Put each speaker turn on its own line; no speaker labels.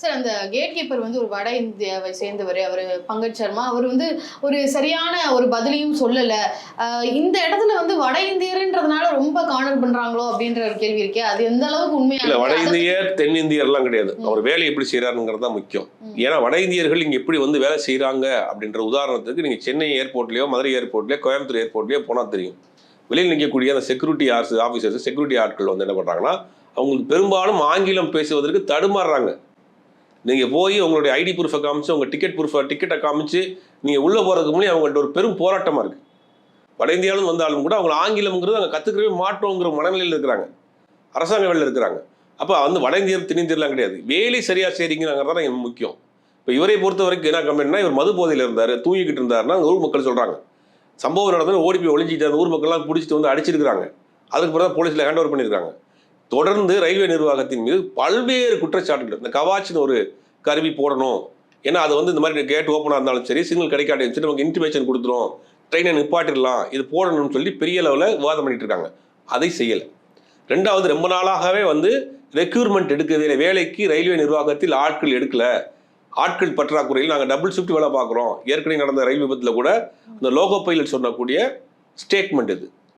Sir அந்த gate keeper வந்து ஒரு வட இந்தியாவை சேர்ந்தவர், அவர் பங்கஜ் சர்மா. அவர் வந்து ஒரு சரியான ஒரு பதிலையும் சொல்லல. இந்த இடத்துல வந்து வட இந்தியர்ன்றதுனால ரொம்ப கார்னர் பண்றாங்களோ அப்படின்ற ஒரு கேள்வி இருக்கே, அது எந்த அளவுக்கு
இல்ல
உண்மையானது?
வட இந்தியர் தென்னிந்தியர் எல்லாம் கிடையாது. அவர் வேலை எப்படி செய்யறாருங்கிறது தான் முக்கியம். ஏன்னா வட இந்தியர்கள் இங்க எப்படி வந்து வேலை செய்யறாங்க அப்படின்ற உதாரணத்துக்கு நீங்க சென்னை ஏர்போர்ட்லயோ, மதுரை ஏர்போர்ட்லயோ, கோயம்புத்தூர் ஏர்போர்ட்லயோ போனா தெரியும். வெளியில் நிற்கக்கூடிய அந்த செக்யூரிட்டி ஆஃபீஸர்ஸ், செக்யூரிட்டி ஆட்கள் வந்து என்ன பண்றாங்கன்னா, அவங்களுக்கு பெரும்பாலும் ஆங்கிலம் பேசுவதற்கு தடுமாறுறாங்க. நீங்கள் போய் உங்களுடைய ஐடி ப்ரூஃபை காமிச்சு, உங்கள் டிக்கெட்டை காமிச்சு நீங்கள் உள்ளே போகிறதுக்கு முன்னாடி அவங்கள்ட்ட ஒரு பெரும் போராட்டமாக இருக்குது. வட இந்தியாவிலும் வந்தாலும் கூட அவங்க ஆங்கிலம்ங்கிறது அங்கே கற்றுக்கவே மாட்டோங்கிற மனநிலையில் இருக்கிறாங்க, அரசாங்க வேலையில் இருக்கிறாங்க. அப்போ வந்து வட இந்தியர் தென்னிந்தியர்லாம் கிடையாது, வேலை சரியாக செய்கிறீங்கிறதான் தான் முக்கியம். இப்போ இவரை பொறுத்த வரைக்கும் என்ன கம்ப்ளைண்ட்னா, இவர் மது போதையில் இருந்தார், தூங்கிக்கிட்டு இருந்தாருன்னா ஊர் மக்கள் சொல்கிறாங்க. சம்பவம் நடந்தது, ஓடி போய் ஒளிஞ்சிட்டு அந்த ஊர் மக்கள்லாம் பிடிச்சிட்டு வந்து அடிச்சிருக்கிறாங்க. அதுக்கு பிறகு போலீஸில் ஹேண்ட் ஓவர் பண்ணியிருக்காங்க. தொடர்ந்து ரயில்வே நிர்வாகத்தின் மீது பல்வேறு குற்றச்சாட்டுகள். இந்த கவாச்சின்னு ஒரு கருவி போடணும், ஏன்னா அது வந்து இந்த மாதிரி கேட் ஓப்பனாக இருந்தாலும் சரி, சிக்னல் கிடைக்காட்டி சரி, நமக்கு இன்டிமேஷன் கொடுத்துரும், ட்ரெயினை நிப்பாட்டிடலாம், இது போடணும்னு சொல்லி பெரிய லெவலில் விவாதம் பண்ணிட்டு இருக்காங்க. அதை செய்யலை. ரெண்டாவது, ரொம்ப நாளாகவே வந்து ரெக்யூர்மெண்ட் எடுக்கவே இல்லை. வேலைக்கு ரயில்வே நிர்வாகத்தில் ஆட்கள் எடுக்கல. ஆட்கள் பற்றாக்குறையில் நாங்கள் டபுள் ஷிஃப்ட் வேலை பார்க்குறோம். ஏற்கனவே நடந்த ரயில் விபத்தில் கூட அந்த லோகோ பைலட் சொன்னக்கூடிய ஸ்டேட்மெண்ட் இது.